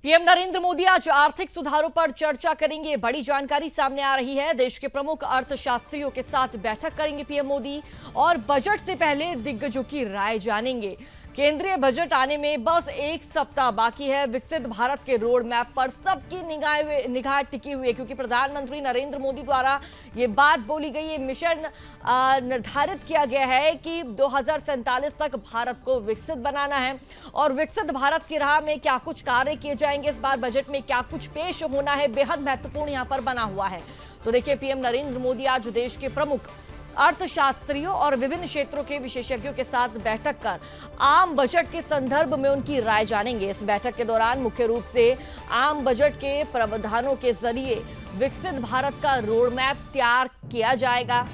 PM Narendra Modi आज आर्थिक सुधारों पर चर्चा करेंगे। बड़ी जानकारी सामने आ रही है। देश के प्रमुख अर्थशास्त्रियों के साथ बैठक करेंगे पीएम मोदी और बजट से पहले दिग्गजों की राय जानेंगे। केंद्रीय बजट आने में बस एक सप्ताह बाकी है। विकसित भारत के रोड मैप पर सबकी निगाह टिकी हुई है, क्योंकि प्रधानमंत्री नरेंद्र मोदी द्वारा ये बात बोली गई, ये मिशन निर्धारित किया गया है कि 2047 तक भारत को विकसित बनाना है। और विकसित भारत की राह में क्या कुछ कार्य किए जाएंगे, इस बार बजट में क्या कुछ पेश होना है, बेहद महत्वपूर्ण यहाँ पर बना हुआ है। तो देखिए, पीएम नरेंद्र मोदी आज देश के प्रमुख अर्थशास्त्रियों और विभिन्न क्षेत्रों के विशेषज्ञों के साथ बैठक कर आम बजट के संदर्भ में उनकी राय जानेंगे। इस बैठक के दौरान मुख्य रूप से आम बजट के प्रावधानों के जरिए विकसित भारत का रोड मैप तैयार किया जाएगा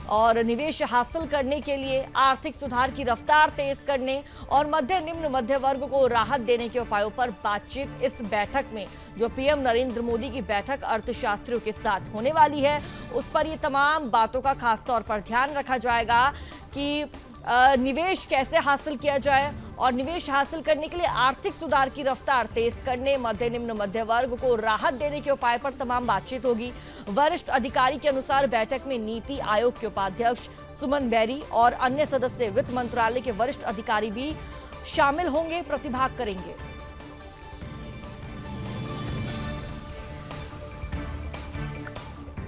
और निवेश हासिल करने के लिए आर्थिक सुधार की रफ्तार तेज करने और मध्य वर्ग को राहत देने के उपायों पर बातचीत इस बैठक में, जो पीएम नरेंद्र मोदी की बैठक अर्थशास्त्रियों के साथ होने वाली है, उस पर ये तमाम बातों का खास तौर पर ध्यान रखा जाएगा कि निवेश कैसे हासिल किया जाए और निवेश हासिल करने के लिए आर्थिक सुधार की रफ्तार तेज करने, मध्य वर्ग को राहत देने के उपाय पर तमाम बातचीत होगी। वरिष्ठ अधिकारी के अनुसार बैठक में नीति आयोग के उपाध्यक्ष सुमन बेरी और अन्य सदस्य, वित्त मंत्रालय के वरिष्ठ अधिकारी भी शामिल होंगे, प्रतिभाग करेंगे।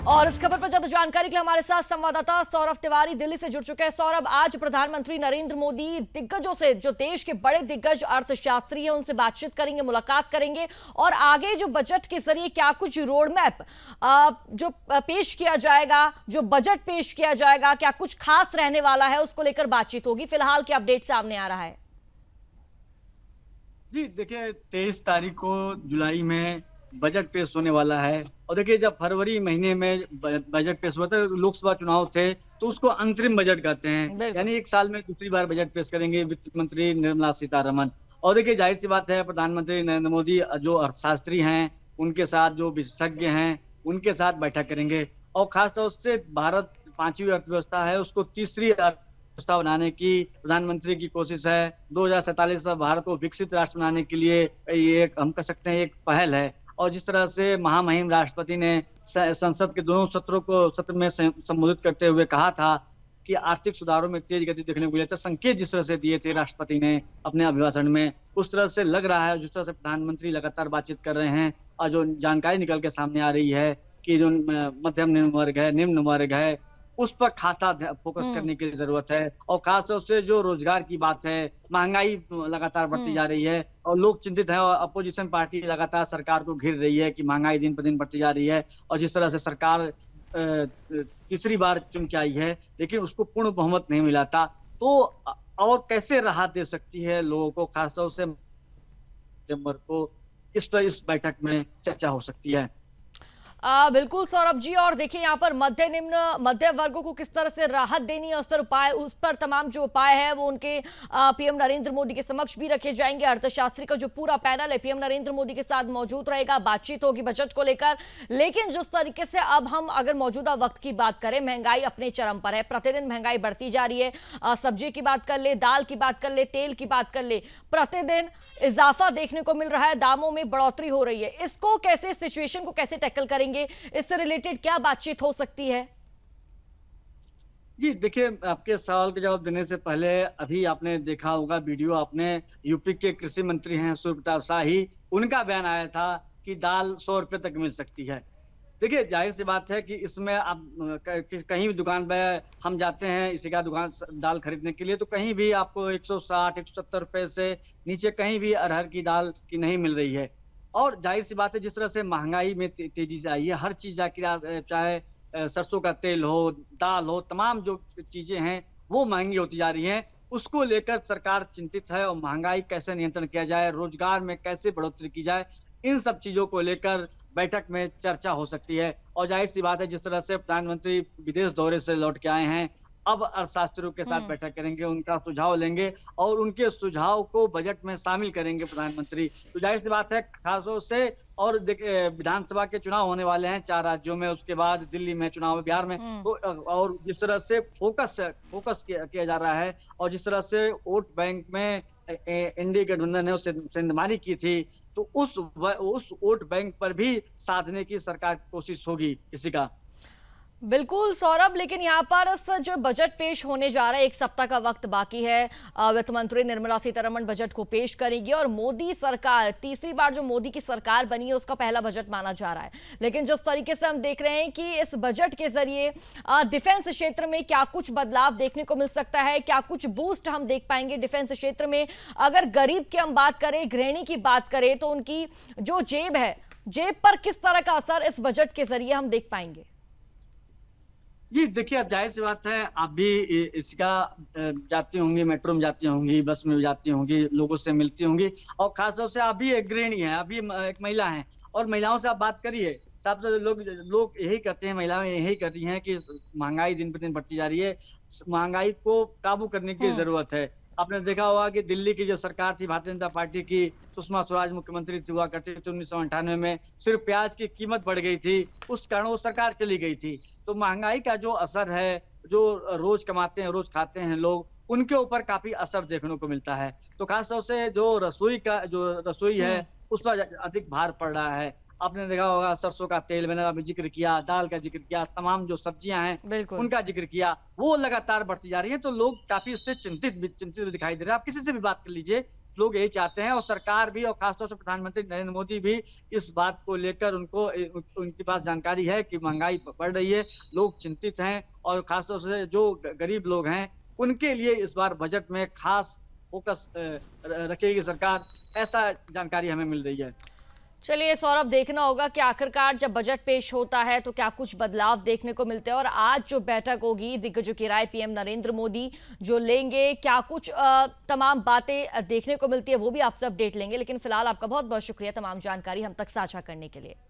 और इस खबर पर ज्यादा जानकारी के लिए हमारे साथ संवाददाता सौरभ तिवारी दिल्ली से जुड़ चुके हैं। सौरभ, आज प्रधानमंत्री नरेंद्र मोदी दिग्गजों से, जो देश के बड़े दिग्गज अर्थशास्त्री हैं, उनसे बातचीत करेंगे, मुलाकात करेंगे और आगे जो बजट के जरिए क्या कुछ रोड मैप जो पेश किया जाएगा, जो बजट पेश किया जाएगा, क्या कुछ खास रहने वाला है, उसको लेकर बातचीत होगी। फिलहाल क्या अपडेट सामने आ रहा है? जी देखिए, 23 तारीख को जुलाई में बजट पेश होने वाला है। और देखिए, जब फरवरी महीने में बजट पेश हुआ था, लोकसभा चुनाव थे, तो उसको अंतरिम बजट कहते हैं। यानी एक साल में दूसरी बार बजट पेश करेंगे वित्त मंत्री निर्मला सीतारमण। और देखिए, जाहिर सी बात है, प्रधानमंत्री नरेंद्र मोदी जो अर्थशास्त्री हैं, उनके साथ जो विशेषज्ञ हैं, उनके साथ बैठक करेंगे। और खासतौर से भारत 5वीं अर्थव्यवस्था है, उसको तीसरी अर्थव्यवस्था बनाने की प्रधानमंत्री की कोशिश है। 2047 तक भारत को विकसित राष्ट्र बनाने के लिए ये हम कह सकते हैं एक पहल है। और जिस तरह से महामहिम राष्ट्रपति ने संसद के दोनों सत्र में संबोधित करते हुए कहा था कि आर्थिक सुधारों में तेज गति देखने को मिला था, संकेत जिस तरह से दिए थे राष्ट्रपति ने अपने अभिभाषण में, उस तरह से लग रहा है, जिस तरह से प्रधानमंत्री लगातार बातचीत कर रहे हैं और जो जानकारी निकल के सामने आ रही है कि जो मध्यम वर्ग है, निम्न वर्ग है, उस पर खासा फोकस करने की जरूरत है। और खासतौर से जो रोजगार की बात है, महंगाई लगातार बढ़ती जा रही है और लोग चिंतित हैं और अपोजिशन पार्टी लगातार सरकार को घेर रही है कि महंगाई दिन पर दिन बढ़ती जा रही है। और जिस तरह से सरकार तीसरी बार चुन के आई है, लेकिन उसको पूर्ण बहुमत नहीं मिला था, तो और कैसे राहत दे सकती है लोगों को, खासतौर से दिसंबर को, इस पर इस बैठक में चर्चा हो सकती है। बिल्कुल सौरभ जी। और देखिए, यहाँ पर मध्य वर्गों को किस तरह से राहत देनी है, उस पर तमाम जो उपाय है वो उनके पीएम नरेंद्र मोदी के समक्ष भी रखे जाएंगे। अर्थशास्त्री का जो पूरा पैनल है पीएम नरेंद्र मोदी के साथ मौजूद रहेगा, बातचीत होगी बजट को लेकर। लेकिन जिस तरीके से अब हम अगर मौजूदा वक्त की बात करें, महंगाई अपने चरम पर है, प्रतिदिन महंगाई बढ़ती जा रही है। सब्जी की बात कर ले, दाल की बात कर ले, तेल की बात कर ले, प्रतिदिन इजाफा देखने को मिल रहा है, दामों में बढ़ोतरी हो रही है। इसको कैसे, इस सिचुएशन को कैसे टैकल करेंगे, इससे रिलेटेड क्या बातचीत हो सकती है? जी देखिए, आपके सवाल का जवाब देने से पहले अभी आपने देखा होगा वीडियो, आपने यूपी के कृषि मंत्री हैं सूर्य प्रताप शाही, उनका बयान आया था कि दाल 100 रुपए तक मिल सकती है। देखिए, जाहिर सी बात है कि इसमें आप कहीं भी दुकान पे हम जाते हैं, इसी का दुकान दाल खरीदने के लिए, तो कहीं भी आपको 160 170 रुपए से नीचे कहीं भी अरहर की दाल की नहीं मिल रही है। और जाहिर सी बात है, जिस तरह से महंगाई में तेजी से आई है, हर चीज चाहे सरसों का तेल हो, दाल हो, तमाम जो चीजें हैं वो महंगी होती जा रही हैं। उसको लेकर सरकार चिंतित है और महंगाई कैसे नियंत्रण किया जाए, रोजगार में कैसे बढ़ोतरी की जाए, इन सब चीजों को लेकर बैठक में चर्चा हो सकती है। और जाहिर सी बात है, जिस तरह से प्रधानमंत्री विदेश दौरे से लौट के आए हैं, अब अर्थशास्त्रियों के साथ बैठक करेंगे, उनका सुझाव लेंगे और उनके सुझाव को बजट में शामिल करेंगे प्रधानमंत्री। तो जाहिर सी बात है, खासतौर से और देखिए विधानसभा के चुनाव होने वाले हैं 4 राज्यों में, उसके बाद दिल्ली में चुनाव है, बिहार में। तो और जिस तरह से फोकस किया जा रहा है और जिस तरह से वोट बैंक में एनडीए गठबंधन ने उससे सेंधमारी की थी, तो उस वोट बैंक पर भी साधने की सरकार की कोशिश होगी किसी का। बिल्कुल सौरभ, लेकिन यहाँ पर जो बजट पेश होने जा रहा है, एक सप्ताह का वक्त बाकी है। वित्त मंत्री निर्मला सीतारमण बजट को पेश करेगी और मोदी सरकार, तीसरी बार जो मोदी की सरकार बनी है, उसका पहला बजट माना जा रहा है। लेकिन जिस तरीके से हम देख रहे हैं कि इस बजट के जरिए डिफेंस क्षेत्र में क्या कुछ बदलाव देखने को मिल सकता है, क्या कुछ बूस्ट हम देख पाएंगे डिफेंस क्षेत्र में। अगर गरीब की हम बात करें, गृहिणी की बात करें, तो उनकी जो जेब है, जेब पर किस तरह का असर इस बजट के जरिए हम देख पाएंगे? जी, देखिए अब ज़ाहिर-सी बात है, आप भी इसका जाती होंगी, मेट्रो में जाती होंगी, बस में जाती होंगी, लोगों से मिलती होंगी और ख़ास तौर से आप भी एक गृहिणी हैं, आप भी एक महिला हैं और महिलाओं से आप बात करिए, सबसे लोग यही कहते हैं, महिलाएं यही कह रही हैं कि महंगाई दिन पे दिन बढ़ती जा रही है, महंगाई को काबू करने की ज़रूरत है। आपने देखा होगा कि दिल्ली की जो सरकार थी भारतीय जनता पार्टी की, सुषमा स्वराज मुख्यमंत्री हुआ करती थी 1998 में, सिर्फ प्याज की कीमत बढ़ गई थी, उस कारण वो सरकार चली गई थी। तो महंगाई का जो असर है, जो रोज कमाते हैं, रोज खाते हैं लोग, उनके ऊपर काफ़ी असर देखने को मिलता है। तो खास तौर से जो रसोई है, उस पर अधिक भार पड़ रहा है। आपने देखा होगा सरसों का तेल मैंने अभी ज़िक्र किया, दाल का ज़िक्र किया, तमाम जो सब्जियाँ हैं, उनका ज़िक्र किया, वो लगातार बढ़ती जा रही हैं, तो लोग काफ़ी इससे चिंतित भी दिखाई दे रहे हैं। आप किसी से भी बात कर लीजिए, लोग यही चाहते हैं और सरकार भी और खासतौर से प्रधानमंत्री नरेंद्र मोदी भी इस बात को लेकर उनके पास जानकारी है कि महंगाई बढ़ रही है, लोग चिंतित हैं और खासतौर से जो गरीब लोग हैं, उनके लिए इस बार बजट में खास फोकस रखेगी सरकार, ऐसा जानकारी हमें मिल रही है। चलिए सौरभ, देखना होगा कि आखिरकार जब बजट पेश होता है तो क्या कुछ बदलाव देखने को मिलते हैं और आज जो बैठक होगी, दिग्गजों की राय पीएम नरेंद्र मोदी जो लेंगे, क्या कुछ तमाम बातें देखने को मिलती है, वो भी आपसे अपडेट लेंगे। लेकिन फिलहाल आपका बहुत बहुत शुक्रिया तमाम जानकारी हम तक साझा करने के लिए।